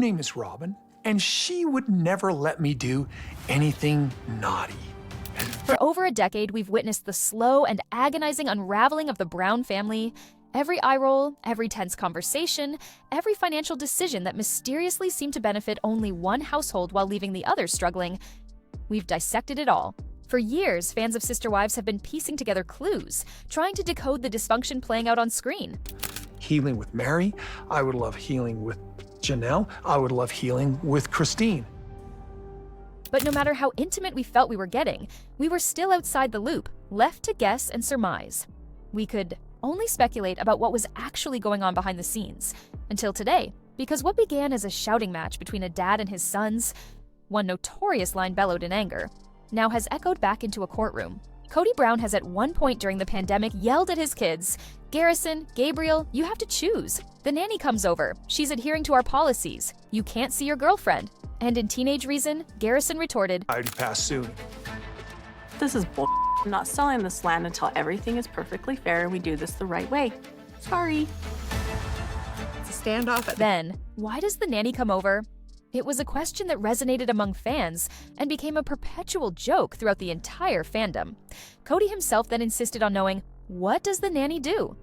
name is Robyn, and she would never let me do anything naughty. For over a decade, we've witnessed the slow and agonizing unraveling of the Brown family. Every eye roll, every tense conversation, every financial decision that mysteriously seemed to benefit only one household while leaving the other struggling. We've dissected it all. For years, fans of Sister Wives have been piecing together clues, trying to decode the dysfunction playing out on screen. Healing with Mary, I would love healing with Janelle, I would love healing with Christine. But no matter how intimate we felt we were getting, we were still outside the loop, left to guess and surmise. We could only speculate about what was actually going on behind the scenes, until today, because what began as a shouting match between a dad and his sons, one notorious line bellowed in anger, now has echoed back into a courtroom. Kody Brown has at one point during the pandemic yelled at his kids, "Garrison, Gabriel, you have to choose. The nanny comes over. She's adhering to our policies. You can't see your girlfriend." And in Teenage Reason, Garrison retorted, "I'd pass soon." This is bull. I'm not selling this land until everything is perfectly fair and we do this the right way. Sorry. It's a standoff. Then, why does the nanny come over? It was a question that resonated among fans and became a perpetual joke throughout the entire fandom. Kody himself then insisted on knowing, what does the nanny do?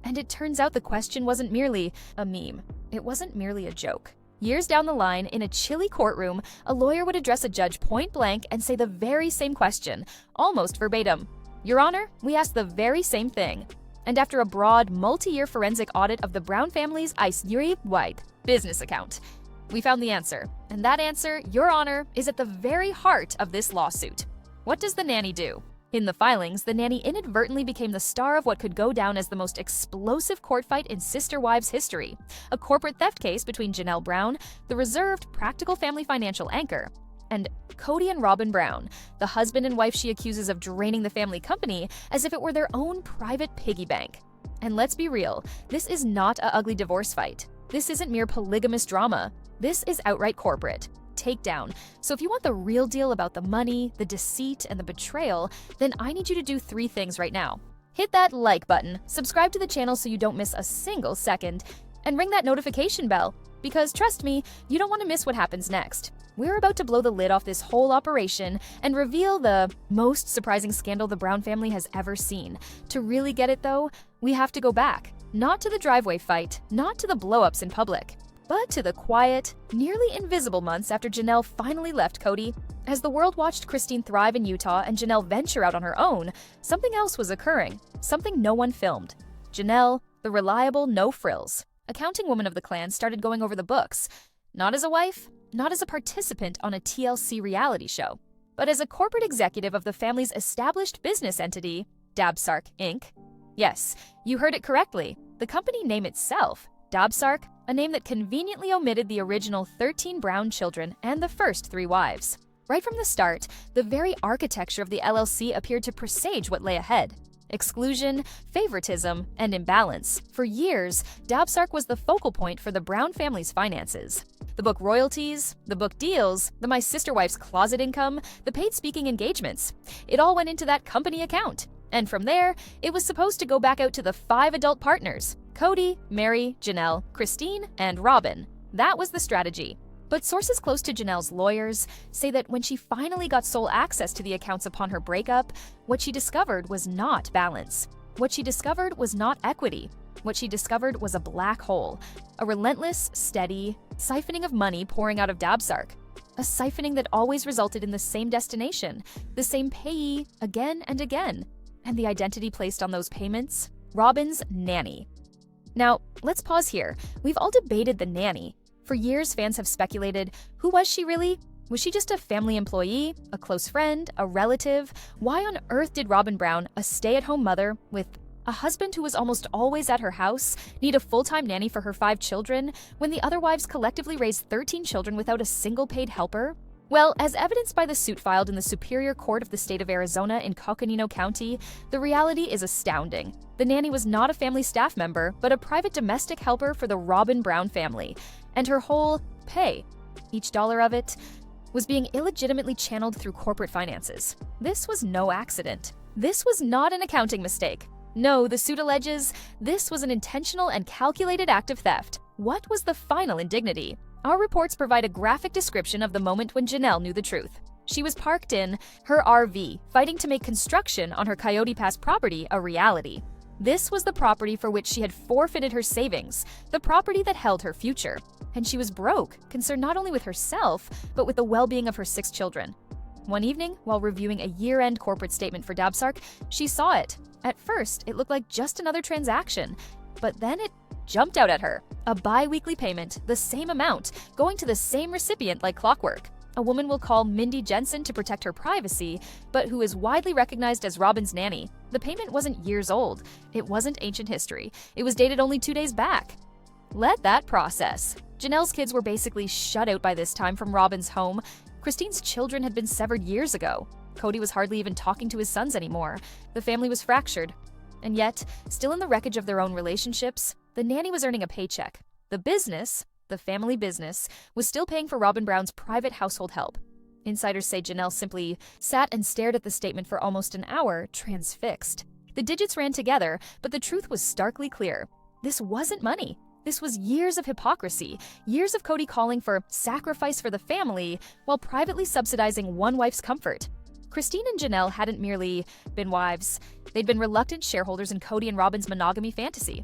And it turns out the question wasn't merely a meme. It wasn't merely a joke. Years down the line, in a chilly courtroom, a lawyer would address a judge point blank and say the very same question, almost verbatim. "Your Honor, we asked the very same thing." And after a broad, multi-year forensic audit of the Brown family's White business account, we found the answer. And that answer, Your Honor, is at the very heart of this lawsuit. What does the nanny do? In the filings, the nanny inadvertently became the star of what could go down as the most explosive court fight in Sister Wives history, a corporate theft case between Janelle Brown, the reserved, practical family financial anchor, and Kody and Robyn Brown, the husband and wife she accuses of draining the family company as if it were their own private piggy bank. And let's be real, this is not a ugly divorce fight. This isn't mere polygamous drama. This is outright corporate takedown. So if you want the real deal about the money, the deceit, and the betrayal, then I need you to do 3 things right now. Hit that like button, subscribe to the channel so you don't miss a single second, and ring that notification bell, because trust me, you don't want to miss what happens next. We're about to blow the lid off this whole operation and reveal the most surprising scandal the Brown family has ever seen. To really get it though, we have to go back. Not to the driveway fight, not to the blow-ups in public, but to the quiet, nearly invisible months after Janelle finally left Kody. As the world watched Christine thrive in Utah and Janelle venture out on her own, something else was occurring, something no one filmed. Janelle, the reliable no-frills, accounting woman of the clan, started going over the books, not as a wife, not as a participant on a TLC reality show, but as a corporate executive of the family's established business entity, Dabsark Inc. Yes, you heard it correctly. The company name itself, Dabsark, a name that conveniently omitted the original 13 Brown children and the first 3 wives. Right from the start, the very architecture of the LLC appeared to presage what lay ahead. Exclusion, favoritism, and imbalance. For years, Dabsark was the focal point for the Brown family's finances. The book royalties, the book deals, the My Sister Wife's closet income, the paid speaking engagements. It all went into that company account. And from there, it was supposed to go back out to the 5 adult partners: Kody, Mary, Janelle, Christine, and Robyn. That was the strategy. But sources close to Janelle's lawyers say that when she finally got sole access to the accounts upon her breakup, what she discovered was not balance. What she discovered was not equity. What she discovered was a black hole, a relentless, steady siphoning of money pouring out of Dabsark. A siphoning that always resulted in the same destination, the same payee again and again. And the identity placed on those payments? Robyn's nanny. Now, let's pause here. We've all debated the nanny. For years, fans have speculated, who was she really? Was she just a family employee, a close friend, a relative? Why on earth did Robyn Brown, a stay-at-home mother with a husband who was almost always at her house, need a full-time nanny for her 5 children when the other wives collectively raised 13 children without a single paid helper? Well, as evidenced by the suit filed in the Superior Court of the state of Arizona in Coconino County, the reality is astounding. The nanny was not a family staff member, but a private domestic helper for the Robyn Brown family, and her whole pay, each dollar of it, was being illegitimately channeled through corporate finances. This was no accident. This was not an accounting mistake. No, the suit alleges this was an intentional and calculated act of theft. What was the final indignity? Our reports provide a graphic description of the moment when Janelle knew the truth. She was parked in her RV, fighting to make construction on her Coyote Pass property a reality. This was the property for which she had forfeited her savings, the property that held her future. And she was broke, concerned not only with herself, but with the well-being of her 6 children. One evening, while reviewing a year-end corporate statement for Dabsark, she saw it. At first, it looked like just another transaction, but then it jumped out at her. A bi-weekly payment, the same amount, going to the same recipient like clockwork. A woman we'll call Mindy Jensen to protect her privacy, but who is widely recognized as Robyn's nanny. The payment wasn't years old. It wasn't ancient history. It was dated only 2 days back. Let that process. Janelle's kids were basically shut out by this time from Robyn's home. Christine's children had been severed years ago. Kody was hardly even talking to his sons anymore. The family was fractured. And yet, still in the wreckage of their own relationships, the nanny was earning a paycheck. The business, the family business, was still paying for Robyn Brown's private household help. Insiders say Janelle simply sat and stared at the statement for almost an hour, transfixed. The digits ran together, but the truth was starkly clear. This wasn't money. This was years of hypocrisy, years of Kody calling for sacrifice for the family while privately subsidizing one wife's comfort. Christine and Janelle hadn't merely been wives. They'd been reluctant shareholders in Kody and Robyn's monogamy fantasy.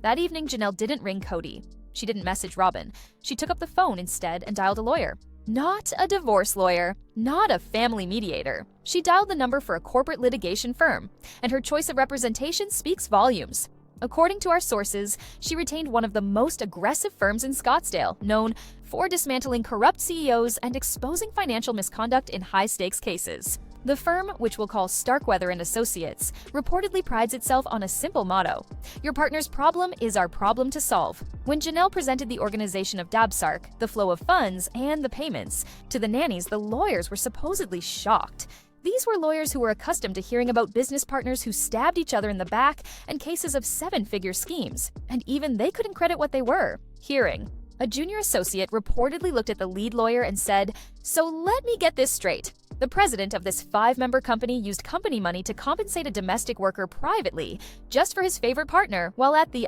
That evening, Janelle didn't ring Kody. She didn't message Robyn. She took up the phone instead and dialed a lawyer. Not a divorce lawyer, not a family mediator. She dialed the number for a corporate litigation firm, and her choice of representation speaks volumes. According to our sources, she retained one of the most aggressive firms in Scottsdale, known for dismantling corrupt CEOs and exposing financial misconduct in high-stakes cases. The firm, which we'll call Starkweather and Associates, reportedly prides itself on a simple motto: your partner's problem is our problem to solve. When Janelle presented the organization of Dabsark, the flow of funds, and the payments to the nannies, the lawyers were supposedly shocked. These were lawyers who were accustomed to hearing about business partners who stabbed each other in the back and cases of 7-figure schemes, and even they couldn't credit what they were hearing. A junior associate reportedly looked at the lead lawyer and said, "So let me get this straight. The president of this 5-member company used company money to compensate a domestic worker privately just for his favorite partner, while at the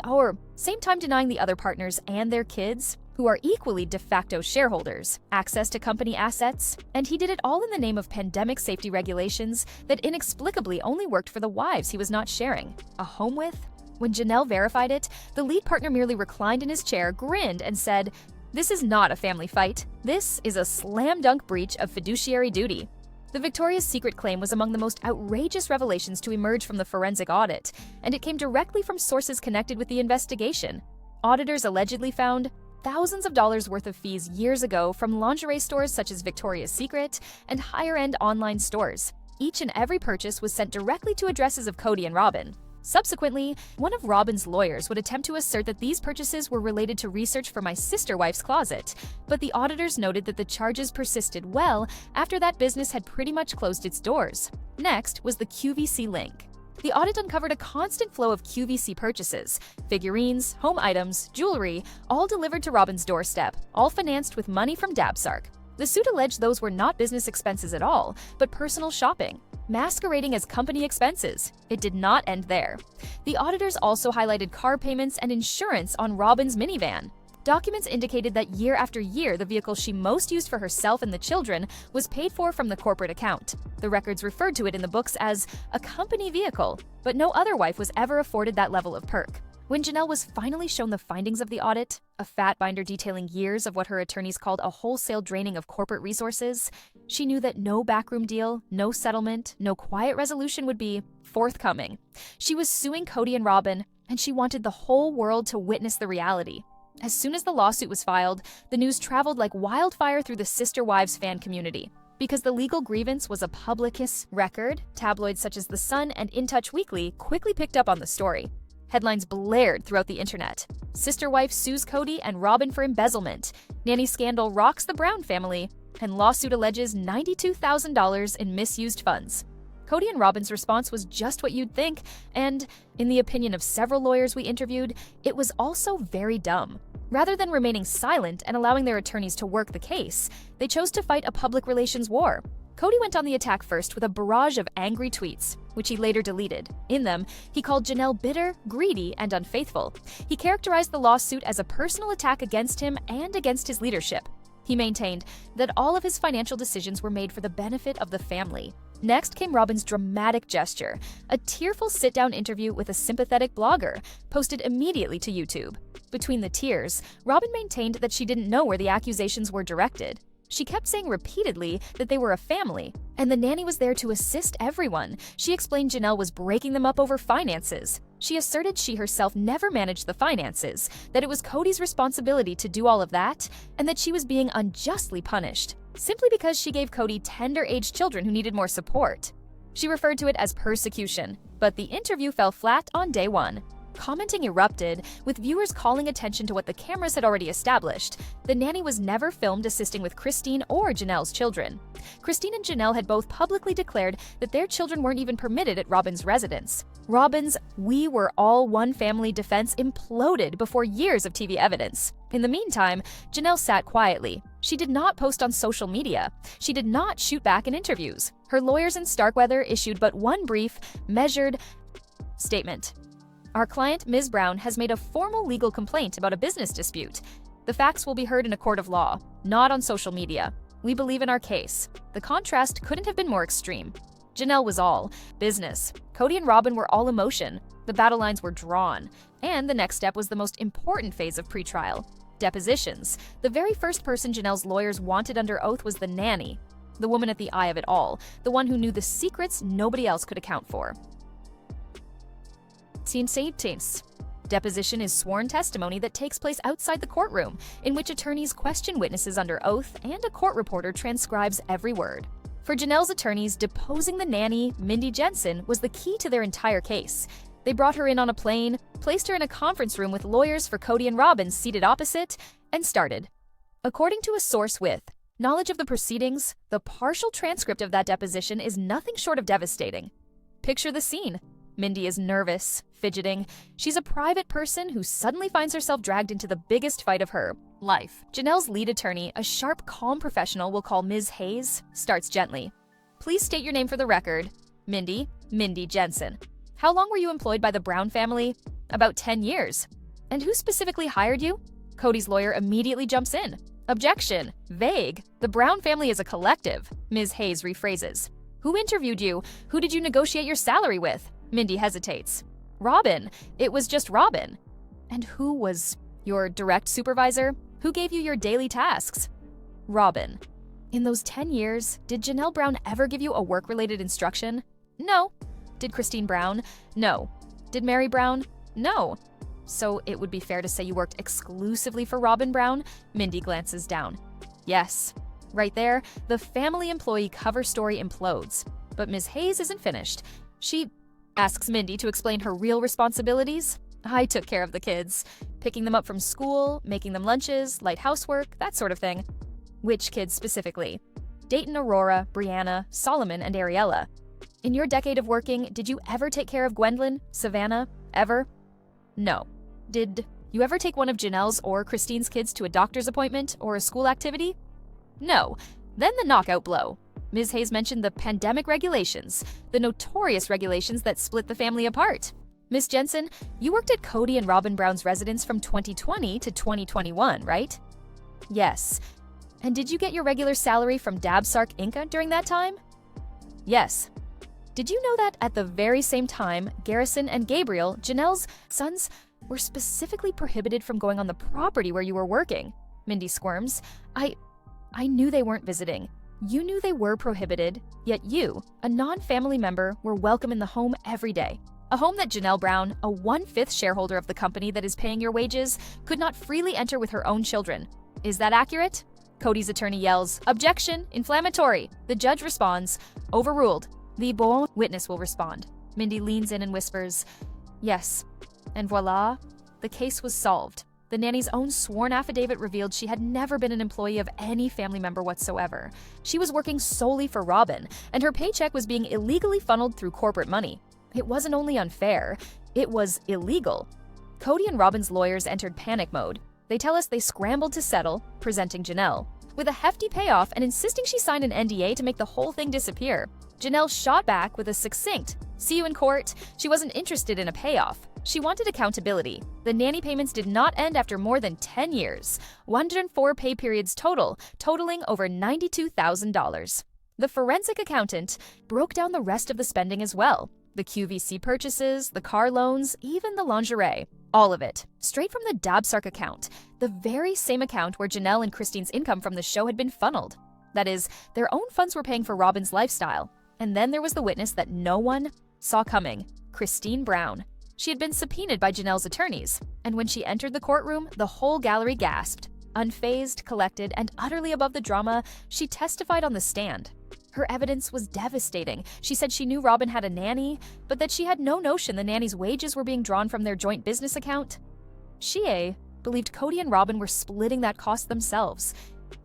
same time denying the other partners and their kids, who are equally de facto shareholders, access to company assets, and he did it all in the name of pandemic safety regulations that inexplicably only worked for the wives he was not sharing a home with." When Janelle verified it, the lead partner merely reclined in his chair, grinned, and said, "This is not a family fight. This is a slam-dunk breach of fiduciary duty." The Victoria's Secret claim was among the most outrageous revelations to emerge from the forensic audit, and it came directly from sources connected with the investigation. Auditors allegedly found thousands of dollars worth of fees years ago from lingerie stores such as Victoria's Secret and higher-end online stores. Each and every purchase was sent directly to addresses of Kody and Robyn. Subsequently, one of Robyn's lawyers would attempt to assert that these purchases were related to research for my sister wife's closet, but the auditors noted that the charges persisted well after that business had pretty much closed its doors. Next was the QVC link. The audit uncovered a constant flow of QVC purchases: figurines, home items, jewelry, all delivered to Robyn's doorstep, all financed with money from Dabsark. The suit alleged those were not business expenses at all, but personal shopping, masquerading as company expenses. It did not end there. The auditors also highlighted car payments and insurance on Robyn's minivan. Documents indicated that year after year, the vehicle she most used for herself and the children was paid for from the corporate account. The records referred to it in the books as a company vehicle, but no other wife was ever afforded that level of perk. When Janelle was finally shown the findings of the audit, a fat binder detailing years of what her attorneys called a wholesale draining of corporate resources, she knew that no backroom deal, no settlement, no quiet resolution would be forthcoming. She was suing Kody and Robyn, and she wanted the whole world to witness the reality. As soon as the lawsuit was filed, the news traveled like wildfire through the Sister Wives fan community. Because the legal grievance was a public record, tabloids such as The Sun and In Touch Weekly quickly picked up on the story. Headlines blared throughout the internet. Sister wife sues Kody and Robyn for embezzlement. Nanny scandal rocks the Brown family. And lawsuit alleges $92,000 in misused funds. Kody and Robyn's response was just what you'd think, and, in the opinion of several lawyers we interviewed, it was also very dumb. Rather than remaining silent and allowing their attorneys to work the case, they chose to fight a public relations war. Kody went on the attack first with a barrage of angry tweets, which he later deleted. In them, he called Janelle bitter, greedy, and unfaithful. He characterized the lawsuit as a personal attack against him and against his leadership. He maintained that all of his financial decisions were made for the benefit of the family. Next came Robyn's dramatic gesture, a tearful sit-down interview with a sympathetic blogger, posted immediately to YouTube. Between the tears, Robyn maintained that she didn't know where the accusations were directed. She kept saying repeatedly that they were a family, and the nanny was there to assist everyone. She explained Janelle was breaking them up over finances. She asserted she herself never managed the finances, that it was Kody's responsibility to do all of that, and that she was being unjustly punished, simply because she gave Kody tender-aged children who needed more support. She referred to it as persecution, but the interview fell flat on day one. Commenting erupted, with viewers calling attention to what the cameras had already established. The nanny was never filmed assisting with Christine or Janelle's children. Christine and Janelle had both publicly declared that their children weren't even permitted at Robyn's residence. Robyn's "we were all one family" defense imploded before years of TV evidence. In the meantime, Janelle sat quietly. She did not post on social media. She did not shoot back in interviews. Her lawyers in Starkweather issued but one brief, measured statement. Our client, Ms. Brown, has made a formal legal complaint about a business dispute. The facts will be heard in a court of law, not on social media. We believe in our case. The contrast couldn't have been more extreme. Janelle was all business. Kody and Robyn were all emotion. The battle lines were drawn. And the next step was the most important phase of pretrial: depositions. The very first person Janelle's lawyers wanted under oath was the nanny, the woman at the eye of it all, the one who knew the secrets nobody else could account for. Deposition is sworn testimony that takes place outside the courtroom, in which attorneys question witnesses under oath and a court reporter transcribes every word. For Janelle's attorneys, deposing the nanny, Mindy Jensen, was the key to their entire case. They brought her in on a plane, placed her in a conference room with lawyers for Kody and Robyn seated opposite, and started. According to a source with knowledge of the proceedings, the partial transcript of that deposition is nothing short of devastating. Picture the scene. Mindy is nervous, fidgeting. She's a private person who suddenly finds herself dragged into the biggest fight of her life. Janelle's lead attorney, a sharp, calm professional we'll call Ms. Hayes, starts gently. Please state your name for the record. Mindy Jensen. How long were you employed by the Brown family? About 10 years. And who specifically hired you? Kody's lawyer immediately jumps in. Objection. Vague. The Brown family is a collective. Ms. Hayes rephrases. Who interviewed you? Who did you negotiate your salary with? Mindy hesitates. Robyn. It was just Robyn. And who was your direct supervisor? Who gave you your daily tasks? Robyn. In those 10 years, did Janelle Brown ever give you a work-related instruction? No. Did Christine Brown? No. Did Mary Brown? No. So it would be fair to say you worked exclusively for Robyn Brown? Mindy glances down. Yes. Right there, the family employee cover story implodes. But Ms. Hayes isn't finished. She asks Mindy to explain her real responsibilities. I took care of the kids, picking them up from school, making them lunches, light housework, that sort of thing. Which kids specifically? Dayton, Aurora, Brianna, Solomon, and Ariella. In your decade of working, did you ever take care of Gwendolyn, Savannah, ever? No. Did you ever take one of Janelle's or Christine's kids to a doctor's appointment or a school activity? No. Then the knockout blow. Ms. Hayes mentioned the pandemic regulations, the notorious regulations that split the family apart. Ms. Jensen, you worked at Kody and Robyn Brown's residence from 2020 to 2021, right? Yes. And did you get your regular salary from Dabsark Inca during that time? Yes. Did you know that at the very same time, Garrison and Gabriel, Janelle's sons, were specifically prohibited from going on the property where you were working? Mindy squirms. I knew they weren't visiting. You knew they were prohibited, yet you, a non-family member, were welcome in the home every day. A home that Janelle Brown, a 1/5 shareholder of the company that is paying your wages, could not freely enter with her own children. Is that accurate? Kody's attorney yells, "Objection! Inflammatory!" The judge responds, "Overruled." The bon witness will respond. Mindy leans in and whispers, "Yes." And voila, the case was solved. The nanny's own sworn affidavit revealed she had never been an employee of any family member whatsoever. She was working solely for Robyn, and her paycheck was being illegally funneled through corporate money. It wasn't only unfair, it was illegal. Kody and Robyn's lawyers entered panic mode. They tell us they scrambled to settle, presenting Janelle. with a hefty payoff and insisting she signed an NDA to make the whole thing disappear. Janelle shot back with a succinct, "See you in court." She wasn't interested in a payoff. She wanted accountability. The nanny payments did not end after more than 10 years, 104 pay periods totaling over $92,000. The forensic accountant broke down the rest of the spending as well. The QVC purchases, the car loans, even the lingerie. All of it, straight from the Dabsark account, the very same account where Janelle and Christine's income from the show had been funneled. That is, their own funds were paying for Robyn's lifestyle. And then there was the witness that no one saw coming, Robyn Brown. She had been subpoenaed by Janelle's attorneys, and when she entered the courtroom, the whole gallery gasped. Unfazed, collected, and utterly above the drama, she testified on the stand. Her evidence was devastating. She said she knew Robyn had a nanny, but that she had no notion the nanny's wages were being drawn from their joint business account. She believed Kody and Robyn were splitting that cost themselves.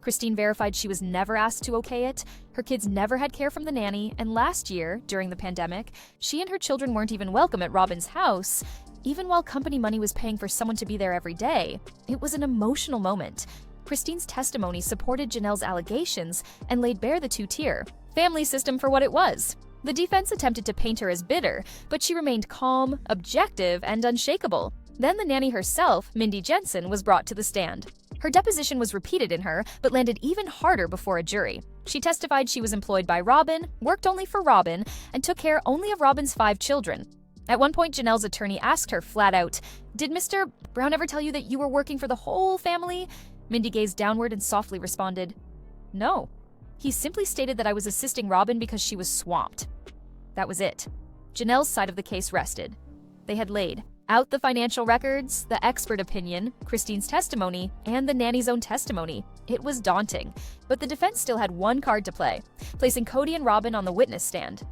Christine verified she was never asked to okay it. Her kids never had care from the nanny, and last year, during the pandemic, she and her children weren't even welcome at Robyn's house. Even while company money was paying for someone to be there every day, it was an emotional moment. Christine's testimony supported Janelle's allegations and laid bare the two-tier family system for what it was. The defense attempted to paint her as bitter, but she remained calm, objective, and unshakable. Then the nanny herself, Mindy Jensen, was brought to the stand. Her deposition was repeated in her, but landed even harder before a jury. She testified she was employed by Robyn, worked only for Robyn, and took care only of Robyn's 5 children. At one point, Janelle's attorney asked her flat out, "Did Mr. Brown ever tell you that you were working for the whole family?" Mindy gazed downward and softly responded, "No. He simply stated that I was assisting Robyn because she was swamped." That was it. Janelle's side of the case rested. They had laid out the financial records, the expert opinion, Christine's testimony, and the nanny's own testimony. It was daunting, but the defense still had one card to play, placing Kody and Robyn on the witness stand.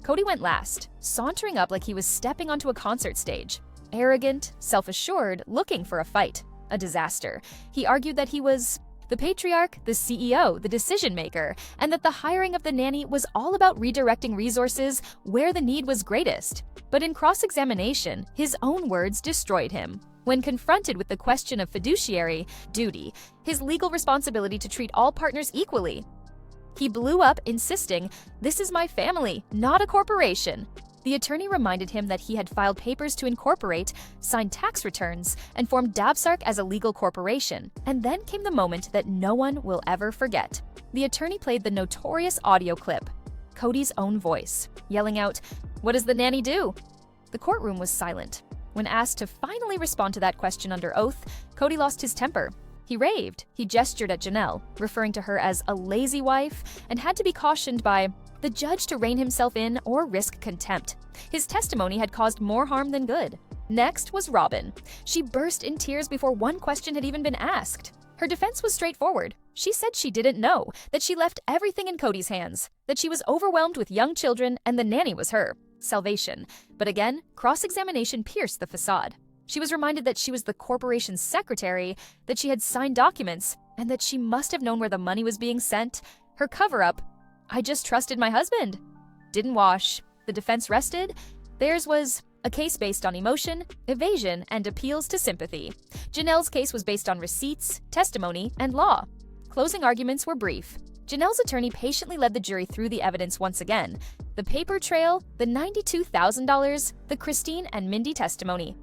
Kody went last, sauntering up like he was stepping onto a concert stage. Arrogant, self-assured, looking for a fight. A disaster. He argued that he was the patriarch, the CEO, the decision-maker, and that the hiring of the nanny was all about redirecting resources where the need was greatest. But in cross-examination, his own words destroyed him. When confronted with the question of fiduciary duty, his legal responsibility to treat all partners equally, he blew up, insisting, "This is my family, not a corporation." The attorney reminded him that he had filed papers to incorporate, signed tax returns, and formed Dabsark as a legal corporation. And then came the moment that no one will ever forget. The attorney played the notorious audio clip, Kody's own voice, yelling out, "What does the nanny do?" The courtroom was silent. When asked to finally respond to that question under oath, Kody lost his temper. He raved. He gestured at Janelle, referring to her as a lazy wife, and had to be cautioned by the judge to rein himself in or risk contempt. His testimony had caused more harm than good. Next was Robyn. She burst in tears before one question had even been asked. Her defense was straightforward. She said she didn't know, that she left everything in Kody's hands, that she was overwhelmed with young children and the nanny was her salvation. But again, cross-examination pierced the facade. She was reminded that she was the corporation's secretary, that she had signed documents, and that she must have known where the money was being sent. Her cover-up, "I just trusted my husband," didn't wash. The defense rested. Theirs was a case based on emotion, evasion, and appeals to sympathy. Janelle's case was based on receipts, testimony, and law. Closing arguments were brief. Janelle's attorney patiently led the jury through the evidence once again. The paper trail, the $92,000, the Christine and Mindy testimony.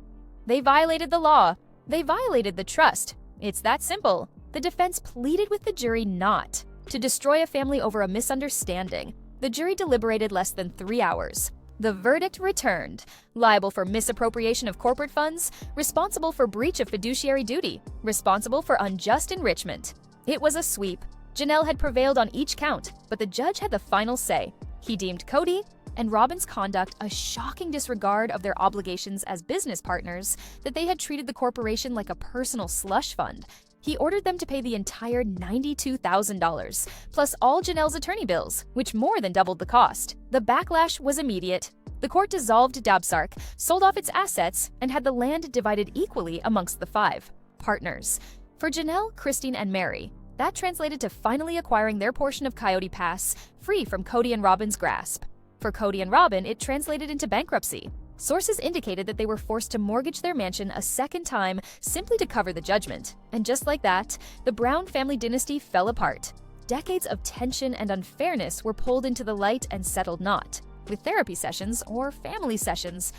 They violated the law. They violated the trust. It's that simple. The defense pleaded with the jury not to destroy a family over a misunderstanding. The jury deliberated less than 3 hours. The verdict returned: liable for misappropriation of corporate funds, responsible for breach of fiduciary duty, responsible for unjust enrichment. It was a sweep. Janelle had prevailed on each count, but the judge had the final say. He deemed Kody and Robyn's conduct a shocking disregard of their obligations as business partners, that they had treated the corporation like a personal slush fund. He ordered them to pay the entire $92,000, plus all Janelle's attorney bills, which more than doubled the cost. The backlash was immediate. The court dissolved Dabsark, sold off its assets, and had the land divided equally amongst the 5 partners. For Janelle, Christine, and Mary, that translated to finally acquiring their portion of Coyote Pass, free from Kody and Robyn's grasp. For Kody and Robyn, it translated into bankruptcy. Sources indicated that they were forced to mortgage their mansion a second time simply to cover the judgment. And just like that, the Brown family dynasty fell apart. Decades of tension and unfairness were pulled into the light and settled not, with therapy sessions or family sessions,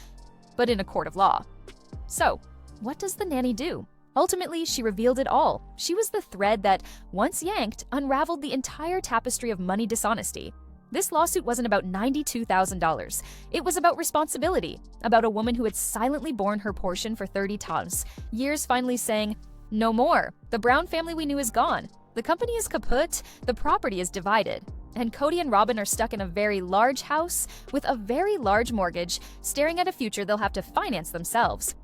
but in a court of law. So, what does the nanny do? Ultimately, she revealed it all. She was the thread that, once yanked, unraveled the entire tapestry of money dishonesty. This lawsuit wasn't about $92,000. It was about responsibility, about a woman who had silently borne her portion for 30 times, years finally saying, "No more. The Brown family we knew is gone. The company is kaput, the property is divided." And Kody and Robyn are stuck in a very large house with a very large mortgage, staring at a future they'll have to finance themselves.